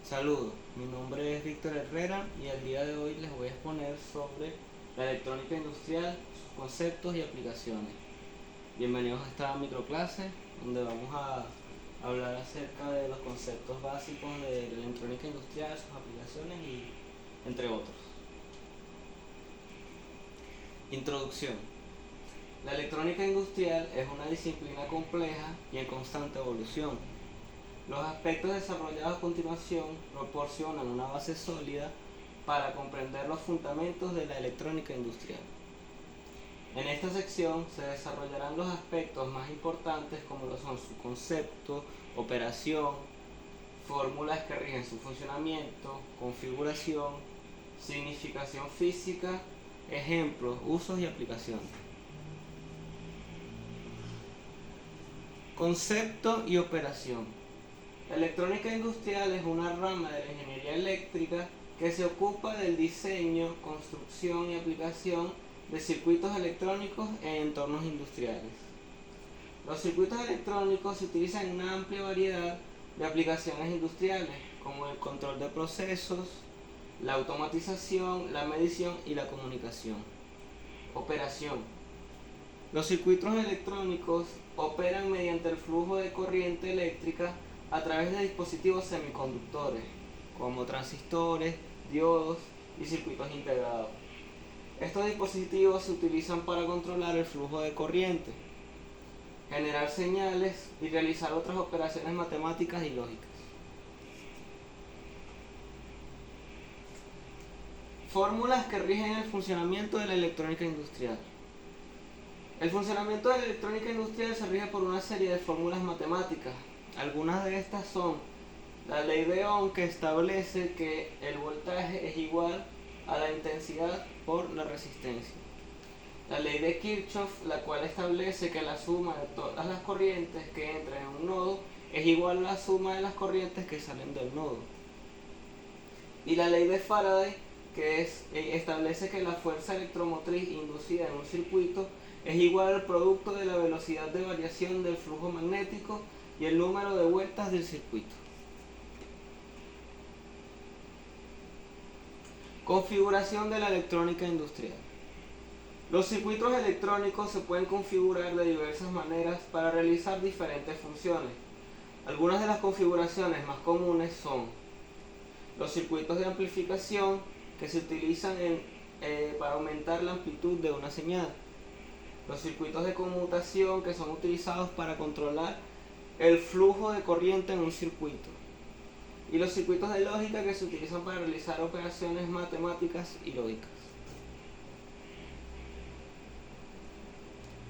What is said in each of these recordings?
Saludos, mi nombre es Víctor Herrera y el día de hoy les voy a exponer sobre la electrónica industrial, sus conceptos y aplicaciones. Bienvenidos a esta microclase donde vamos a hablar acerca de los conceptos básicos de la electrónica industrial, sus aplicaciones y entre otros. Introducción. La electrónica industrial es una disciplina compleja y en constante evolución. Los aspectos desarrollados a continuación proporcionan una base sólida para comprender los fundamentos de la electrónica industrial. En esta sección se desarrollarán los aspectos más importantes como lo son su concepto, operación, fórmulas que rigen su funcionamiento, configuración, significación física, ejemplos, usos y aplicaciones. Concepto y operación. La electrónica industrial es una rama de la ingeniería eléctrica que se ocupa del diseño, construcción y aplicación de circuitos electrónicos en entornos industriales. Los circuitos electrónicos se utilizan en una amplia variedad de aplicaciones industriales, como el control de procesos, la automatización, la medición y la comunicación. Operación. Los circuitos electrónicos operan mediante el flujo de corriente eléctrica a través de dispositivos semiconductores, como transistores, diodos y circuitos integrados. Estos dispositivos se utilizan para controlar el flujo de corriente, generar señales y realizar otras operaciones matemáticas y lógicas. Fórmulas que rigen el funcionamiento de la electrónica industrial. El funcionamiento de la electrónica industrial se rige por una serie de fórmulas matemáticas. Algunas de estas son la ley de Ohm, que establece que el voltaje es igual a la intensidad por la resistencia. La ley de Kirchhoff, la cual establece que la suma de todas las corrientes que entran en un nodo es igual a la suma de las corrientes que salen del nodo. Y la ley de Faraday, que establece que la fuerza electromotriz inducida en un circuito es igual al producto de la velocidad de variación del flujo magnético y el número de vueltas del circuito. Configuración de la electrónica industrial. Los circuitos electrónicos se pueden configurar de diversas maneras para realizar diferentes funciones. Algunas de las configuraciones más comunes son los circuitos de amplificación, que se utilizan para aumentar la amplitud de una señal. Los circuitos de conmutación, que son utilizados para controlar el flujo de corriente en un circuito. Y los circuitos de lógica, que se utilizan para realizar operaciones matemáticas y lógicas.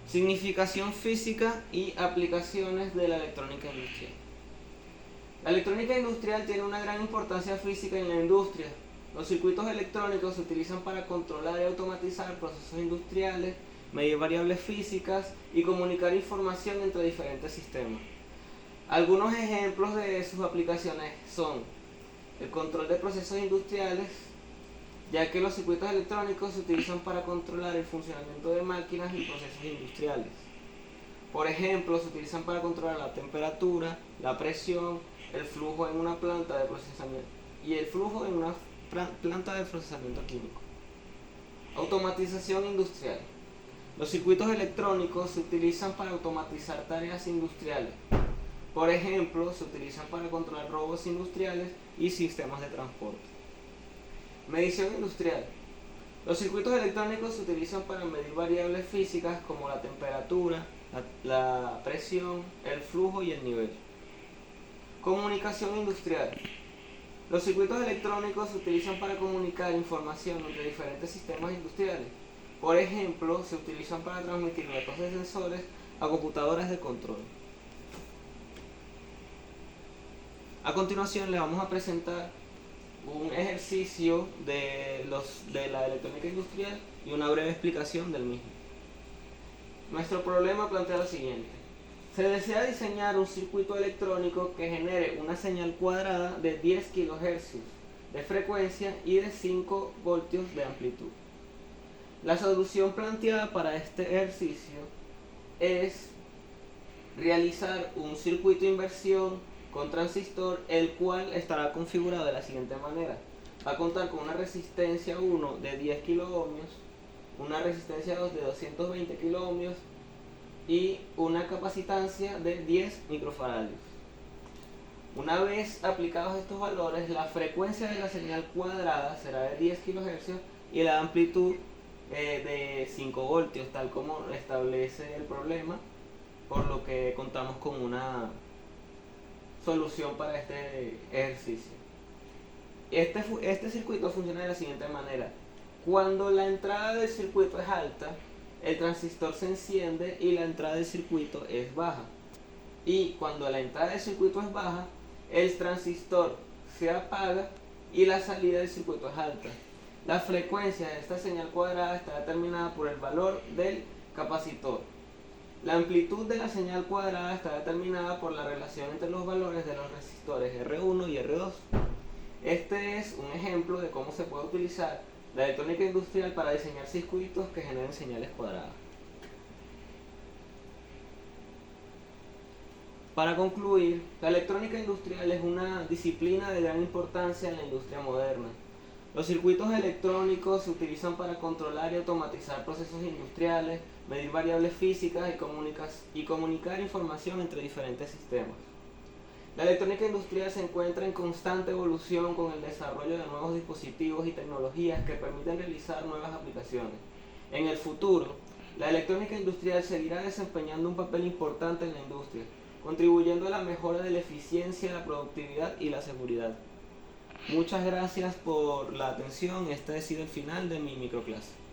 Significación física y aplicaciones de la electrónica industrial. La electrónica industrial tiene una gran importancia física en la industria. Los circuitos electrónicos se utilizan para controlar y automatizar procesos industriales, medir variables físicas y comunicar información entre diferentes sistemas. Algunos ejemplos de sus aplicaciones son el control de procesos industriales, ya que los circuitos electrónicos se utilizan para controlar el funcionamiento de máquinas y procesos industriales. Por ejemplo, se utilizan para controlar la temperatura, la presión, el flujo en una planta de procesamiento y el flujo en una planta de procesamiento químico. Automatización industrial. Los circuitos electrónicos se utilizan para automatizar tareas industriales. Por ejemplo, se utilizan para controlar robots industriales y sistemas de transporte. Medición industrial. Los circuitos electrónicos se utilizan para medir variables físicas como la temperatura, la presión, el flujo y el nivel. Comunicación industrial. Los circuitos electrónicos se utilizan para comunicar información entre diferentes sistemas industriales. Por ejemplo, se utilizan para transmitir datos de sensores a computadoras de control. A continuación le vamos a presentar un ejercicio de la electrónica industrial y una breve explicación del mismo. Nuestro problema plantea lo siguiente. Se desea diseñar un circuito electrónico que genere una señal cuadrada de 10 kHz de frecuencia y de 5 voltios de amplitud. La solución planteada para este ejercicio es realizar un circuito de inversión con transistor, el cual estará configurado de la siguiente manera. Va a contar con una resistencia 1 de 10 kiloohmios, una resistencia 2 de 220 kiloohmios y una capacitancia de 10 microfaradios. Una vez aplicados estos valores, la frecuencia de la señal cuadrada será de 10 kHz y la amplitud de 5 voltios, tal como establece el problema, por lo que contamos con una solución para este ejercicio. Este circuito funciona de la siguiente manera. Cuando la entrada del circuito es alta, el transistor se enciende y la entrada del circuito es baja. Y cuando la entrada del circuito es baja, el transistor se apaga y la salida del circuito es alta. La frecuencia de esta señal cuadrada está determinada por el valor del capacitor. La amplitud de la señal cuadrada está determinada por la relación entre los valores de los resistores R1 y R2. Este es un ejemplo de cómo se puede utilizar la electrónica industrial para diseñar circuitos que generen señales cuadradas. Para concluir, la electrónica industrial es una disciplina de gran importancia en la industria moderna. Los circuitos electrónicos se utilizan para controlar y automatizar procesos industriales, medir variables físicas y comunicar información entre diferentes sistemas. La electrónica industrial se encuentra en constante evolución con el desarrollo de nuevos dispositivos y tecnologías que permiten realizar nuevas aplicaciones. En el futuro, la electrónica industrial seguirá desempeñando un papel importante en la industria, contribuyendo a la mejora de la eficiencia, la productividad y la seguridad. Muchas gracias por la atención. Este ha sido el final de mi microclase.